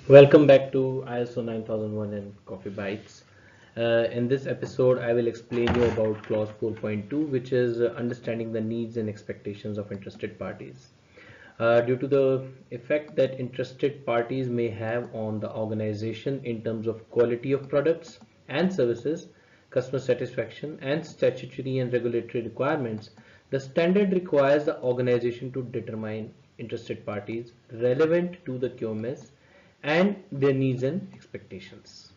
Welcome back to ISO 9001 and Coffee Bytes. In this episode, I will explain you about clause 4.2, which is understanding the needs and expectations of interested parties. Due to the effect that interested parties may have on the organization in terms of quality of products and services, customer satisfaction, and statutory and regulatory requirements, the standard requires the organization to determine interested parties relevant to the QMS and their needs and expectations.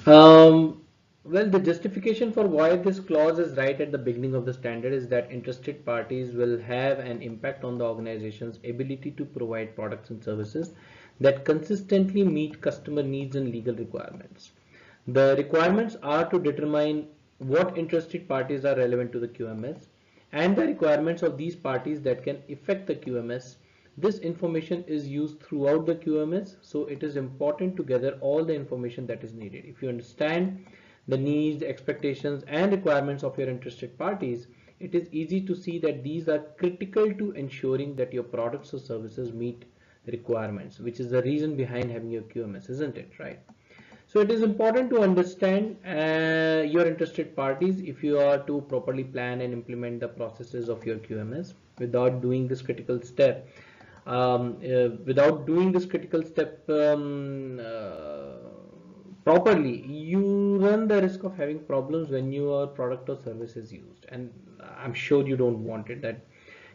Um, well, the justification for why this clause is right at the beginning of the standard is that interested parties will have an impact on the organization's ability to provide products and services that consistently meet customer needs and legal requirements. The requirements are to determine what interested parties are relevant to the QMS and the requirements of these parties that can affect the QMS. This information is used throughout the QMS, so it is important to gather all the information that is needed. If you understand the needs, expectations, and requirements of your interested parties, it is easy to see that these are critical to ensuring that your products or services meet the requirements, which is the reason behind having your QMS, isn't it, right? So it is important to understand your interested parties if you are to properly plan and implement the processes of your QMS without doing this critical step. Without doing this critical step properly, you run the risk of having problems when your product or service is used. And I'm sure you don't want it. That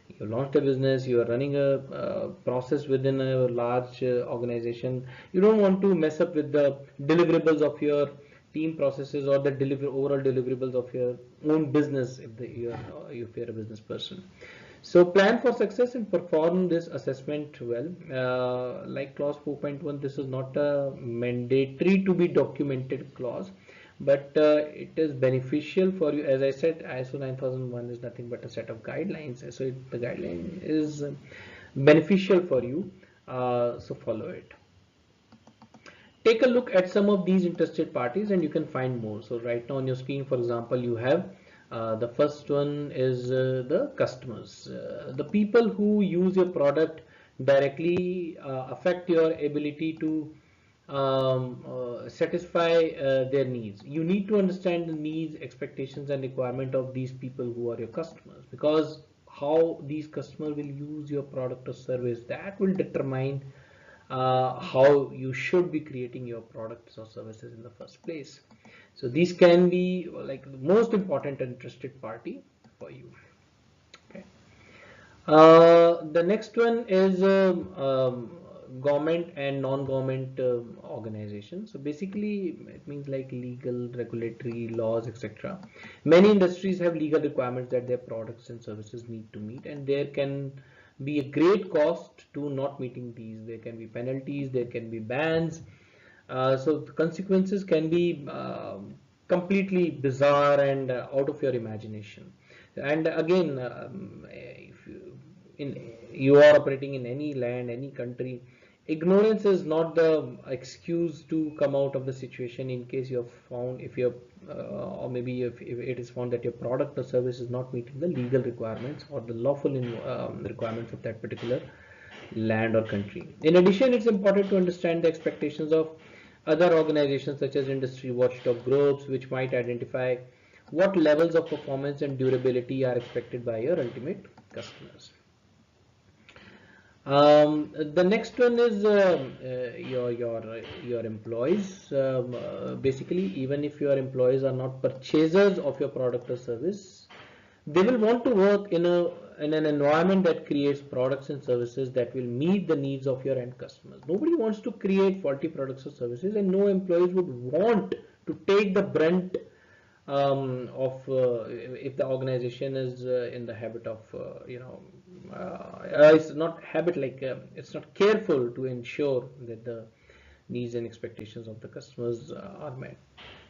you launched a business, you are running a process within a large organization. You don't want to mess up with the deliverables of your team processes or the overall deliverables of your own business if you're a business person. So plan for success and perform this assessment well. Like clause 4.1, this is not a mandatory to be documented clause, but it is beneficial for you. As I said, ISO 9001 is nothing but a set of guidelines. So the guideline is beneficial for you. So follow it. Take a look at some of these interested parties and you can find more. So right now on your screen, for example, you have the first one is the customers. The people who use your product directly affect your ability to satisfy their needs. You need to understand the needs, expectations, and requirement of these people who are your customers, because how these customers will use your product or service, that will determine how you should be creating your products or services in the first place. So these can be like the most important interested party for you. Okay. The next one is government and non-government organizations. So basically, it means like legal, regulatory laws, etc. Many industries have legal requirements that their products and services need to meet, and there can be a great cost to not meeting these. There can be penalties, there can be bans. So the consequences can be completely bizarre and out of your imagination. And again, if you are operating in any land, any country, ignorance is not the excuse to come out of the situation in case you have found, if you're or maybe if it is found that your product or service is not meeting the legal requirements or the lawful requirements of that particular land or country. In addition, it's important to understand the expectations of other organizations such as industry watchdog groups, which might identify what levels of performance and durability are expected by your ultimate customers. The next one is your employees. Basically, even if your employees are not purchasers of your product or service, they will want to work in an environment that creates products and services that will meet the needs of your end customers. Nobody wants to create faulty products or services, and no employees would want to take the brunt of if the organization is in the habit of it's not habit, like it's not careful to ensure that the needs and expectations of the customers are met.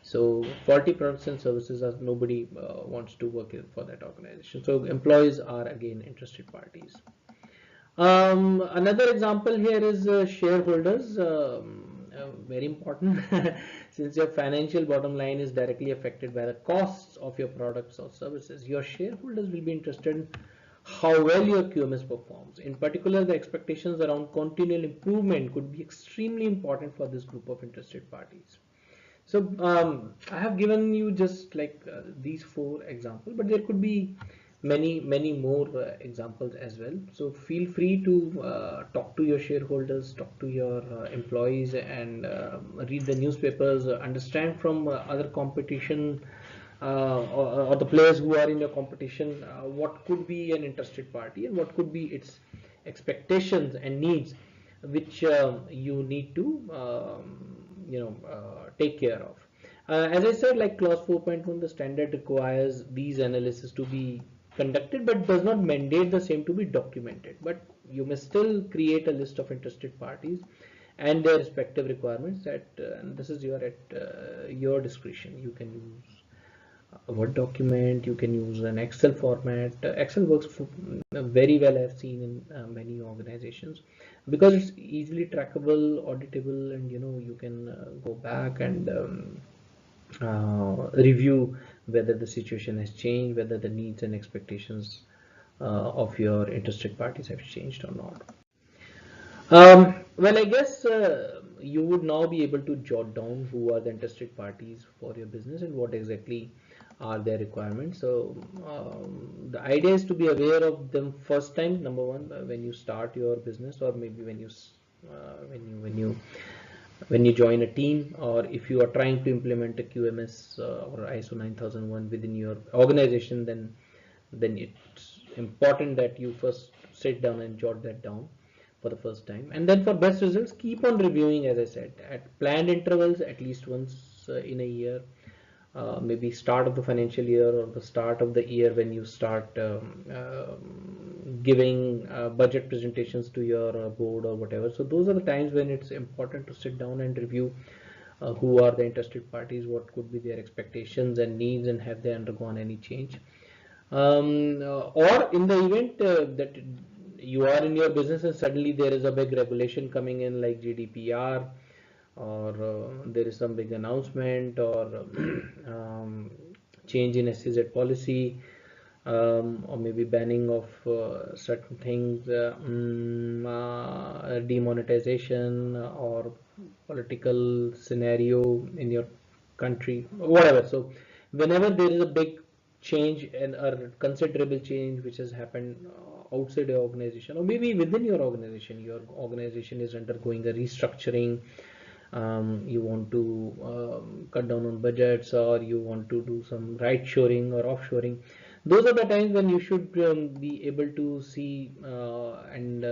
So faulty products and services, as nobody wants to work for that organization. So employees are again interested parties. Another example here is shareholders. Very important since your financial bottom line is directly affected by the costs of your products or services. Your shareholders will be interested in how well your QMS performs. In particular, the expectations around continual improvement could be extremely important for this group of interested parties. So I have given you just like these four examples, but there could be many more examples as well. So feel free to talk to your shareholders, talk to your employees, and read the newspapers, understand from other competition or the players who are in your competition what could be an interested party and what could be its expectations and needs, which you need to take care of. As I said, like clause 4.1, the standard requires these analysis to be conducted but does not mandate the same to be documented, but you may still create a list of interested parties and their respective requirements and this is your discretion. You can use a Word document, you can use an Excel format. Excel works very well, I've seen in many organizations, because it's easily trackable, auditable, and you can go back and review whether the situation has changed, whether the needs and expectations of your interested parties have changed or not. Well, I guess you would now be able to jot down who are the interested parties for your business and what exactly are their requirements. So the idea is to be aware of them first time, number one, when you start your business, or maybe when you join a team, or if you are trying to implement a QMS or ISO 9001 within your organization, then it's important that you first sit down and jot that down for the first time. And then for best results, keep on reviewing, as I said, at planned intervals, at least once in a year, maybe start of the financial year or the start of the year when you start giving budget presentations to your board or whatever. So those are the times when it's important to sit down and review who are the interested parties, what could be their expectations and needs, and have they undergone any change. Or in the event that you are in your business and suddenly there is a big regulation coming in like GDPR, or there is some big announcement, or change in SEZ policy, or maybe banning of certain things, demonetization, or political scenario in your country, whatever. So whenever there is a big change and a considerable change which has happened outside your organization, or maybe within your organization is undergoing a restructuring, you want to cut down on budgets, or you want to do some right shoring or offshoring, those are the times when you should be able to see and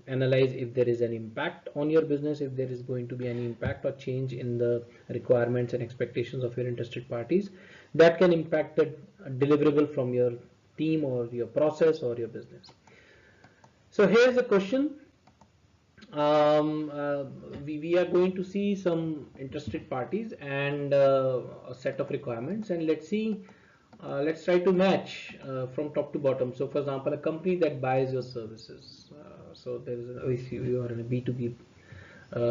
analyze if there is an impact on your business, if there is going to be any impact or change in the requirements and expectations of your interested parties that can impact the deliverable from your team or your process or your business. So here's a question. We are going to see some interested parties and a set of requirements, and let's see, let's try to match from top to bottom. So for example, a company that buys your services, so there is if you are in a B2B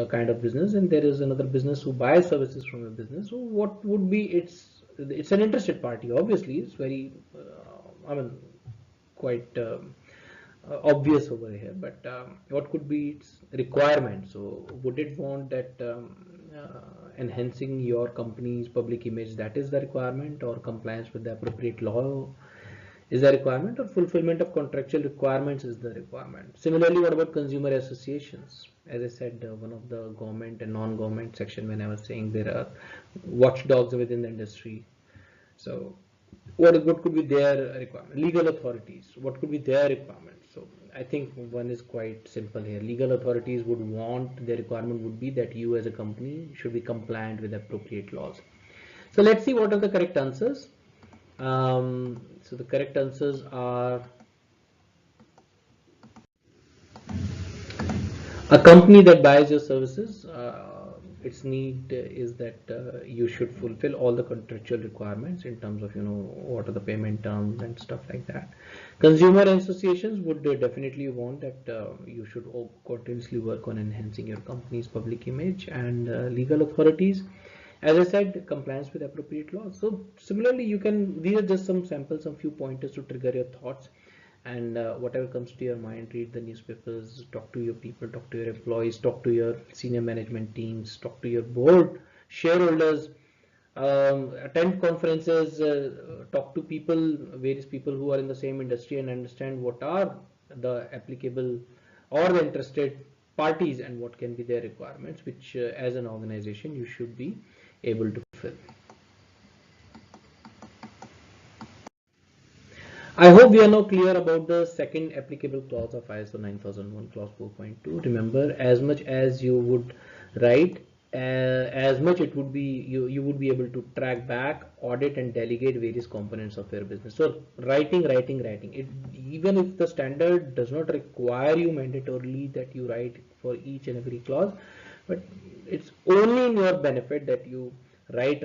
kind of business, and there is another business who buys services from a business, so what would be it's an interested party, obviously. It's very I mean quite obvious over here, but what could be its requirement? So would it want that enhancing your company's public image, that is the requirement, or compliance with the appropriate law is the requirement, or fulfillment of contractual requirements is the requirement? Similarly, what about consumer associations? As I said, one of the government and non-government section, when I was saying there are watchdogs within the industry. So what could be their requirement? Legal authorities, what could be their requirements? So I think one is quite simple here. Legal authorities would want, their requirement would be that you as a company should be compliant with appropriate laws. So let's see what are the correct answers. So the correct answers are: a company that buys your services, its need is that you should fulfill all the contractual requirements in terms of what are the payment terms and stuff like that. Consumer associations would definitely want that you should continuously work on enhancing your company's public image. And legal authorities, as I said, compliance with appropriate laws. So similarly, these are just some samples, some few pointers to trigger your thoughts. and whatever comes to your mind, read the newspapers, talk to your people, talk to your employees, talk to your senior management teams, talk to your board, shareholders, attend conferences, talk to people, various people who are in the same industry, and understand what are the applicable or the interested parties and what can be their requirements, which as an organization you should be able to fill. I hope we are now clear about the second applicable clause of ISO 9001 clause 4.2. Remember, as much as you would write, as much it would be you would be able to track back, audit, and delegate various components of your business. So writing. It, even if the standard does not require you mandatorily that you write for each and every clause, but it's only in your benefit that you write,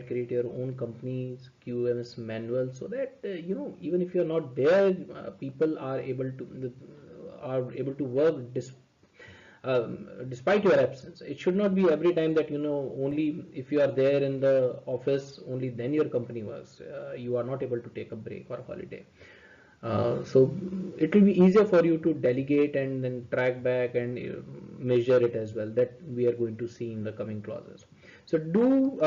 create your own company's QMS manual, so that even if you're not there, people are able to work despite your absence. It should not be every time that only if you are there in the office, only then your company works. You are not able to take a break or a holiday. So it will be easier for you to delegate and then track back and measure it as well. That we are going to see in the coming clauses. So do